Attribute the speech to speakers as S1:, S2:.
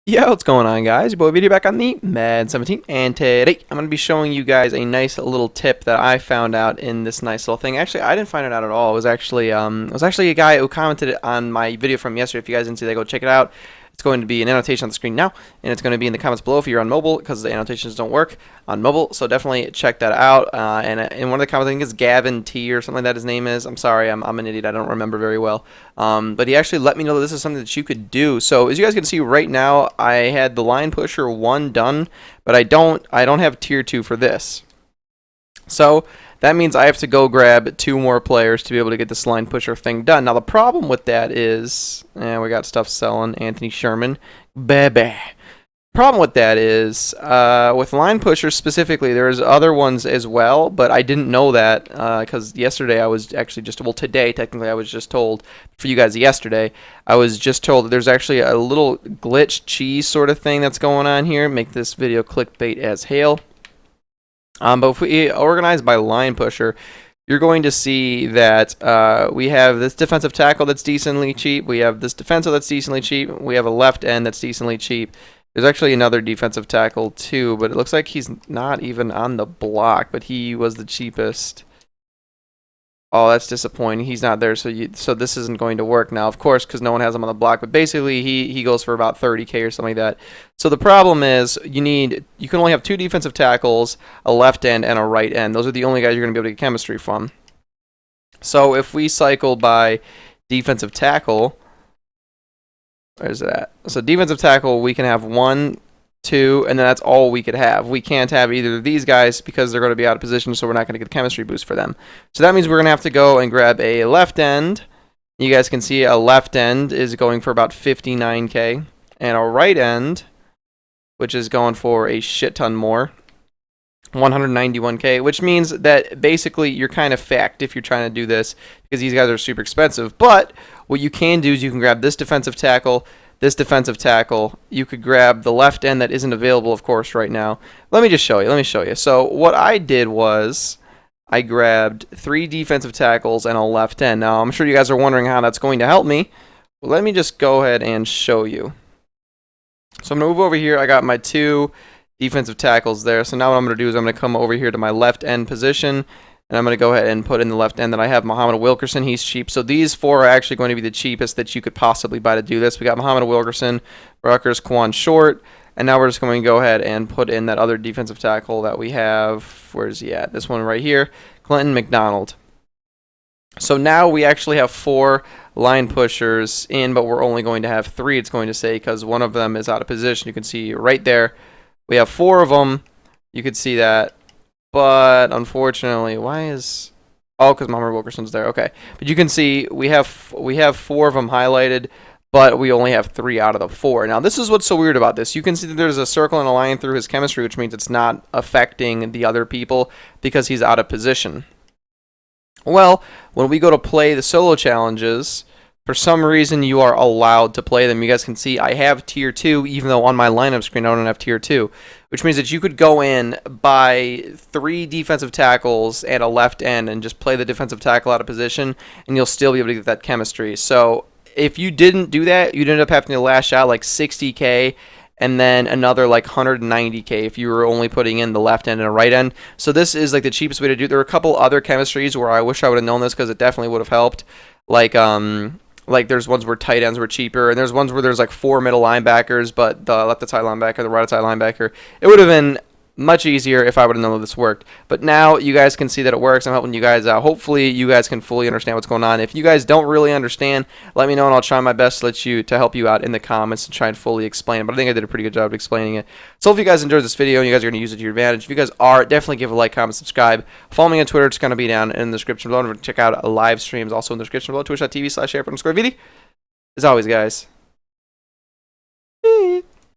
S1: Yo, what's going on, guys? Your boy Video back on the Madden 17, and today I'm going to be showing you guys a nice little tip that I found out in this nice little thing. Actually, I didn't find it out at all. It was actually a guy who commented on my video from yesterday. If you guys didn't see that, go check it out. It's going to be an annotation on the screen now, and it's going to be in the comments below if you're on mobile, because the annotations don't work on mobile. So definitely check that out. And in one of the comments, I think it's Gavin T or something like that his name is. I'm sorry, I'm an idiot. I don't remember very well. But he actually let me know that this is something that you could do. So as you guys can see right now, I had the line pusher 1 done, but I don't have tier 2 for this. So that means I have to go grab 2 more players to be able to get this line pusher thing done. Now the problem with that is, we got stuff selling. Anthony Sherman, baby. Problem with that is, with line pushers specifically, there's other ones as well, but I didn't know that because yesterday I was actually today technically I was just told, for you guys yesterday, I was just told that there's actually a little glitch cheese sort of thing that's going on here. Make this video clickbait as hell. But if we organize by line pusher, you're going to see that we have this defensive tackle that's decently cheap. We have this defensive that's decently cheap. We have a left end that's decently cheap. There's actually another defensive tackle too, but it looks like he's not even on the block, but he was the cheapest. Oh, that's disappointing. He's not there, so this isn't going to work now, of course, because no one has him on the block. But basically, he goes for about 30K or something like that. So the problem is you can only have 2 defensive tackles, a left end, and a right end. Those are the only guys you're going to be able to get chemistry from. So if we cycle by defensive tackle, where's that? So defensive tackle, we can have 1, 2, and then that's all we could have. We can't have either of these guys because they're going to be out of position, so we're not going to get the chemistry boost for them. So that means we're going to have to go and grab a left end. You guys can see a left end is going for about 59K, and a right end, which is going for a shit ton more, 191K, which means that basically you're kind of fucked if you're trying to do this because these guys are super expensive. But what you can do is you can grab this defensive tackle, this defensive tackle. You could grab the left end that isn't available, of course, right now. Let me show you. So what I did was I grabbed 3 defensive tackles and a left end. Now, I'm sure you guys are wondering how that's going to help me. Well, let me just go ahead and show you. So I'm going to move over here. I got my 2 defensive tackles there. So now what I'm going to do is I'm going to come over here to my left end position, and I'm going to go ahead and put in the left end that I have Muhammad Wilkerson. He's cheap. So these 4 are actually going to be the cheapest that you could possibly buy to do this. We got Muhammad Wilkerson, Rutgers, Quan Short, and now we're just going to go ahead and put in that other defensive tackle that we have. Where's he at? This one right here, Clinton McDonald. So now we actually have 4 line pushers in, but we're only going to have 3, it's going to say, because one of them is out of position. You can see right there. We have 4 of them. You could see that. But unfortunately, why is... Oh, because Muhammad Wilkerson's there. Okay. But you can see we have 4 of them highlighted, but we only have 3 out of the 4. Now, this is what's so weird about this. You can see that there's a circle and a line through his chemistry, which means it's not affecting the other people because he's out of position. Well, when we go to play the solo challenges, for some reason you are allowed to play them. You guys can see I have tier 2, even though on my lineup screen I don't have tier 2, which means that you could go in, buy 3 defensive tackles and a left end and just play the defensive tackle out of position, and you'll still be able to get that chemistry. So if you didn't do that, you'd end up having to lash out like 60K and then another like 190K if you were only putting in the left end and a right end. So this is like the cheapest way to do it. There are a couple other chemistries where I wish I would have known this because it definitely would have helped. Like there's ones where tight ends were cheaper, and there's ones where there's like 4 middle linebackers, but the left side linebacker, the right side linebacker. It would have been much easier if I would have known that this worked. But now you guys can see that it works. I'm helping you guys out. Hopefully you guys can fully understand what's going on. If you guys don't really understand, let me know, and I'll try my best to help you out in the comments and try and fully explain it. But I think I did a pretty good job of explaining it. So if you guys enjoyed this video and you guys are going to use it to your advantage, if you guys are, definitely give a like, comment, subscribe. Follow me on Twitter. It's going to be down in the description below. And check out live streams also in the description below. Twitch.tv/share_VD. As always, guys.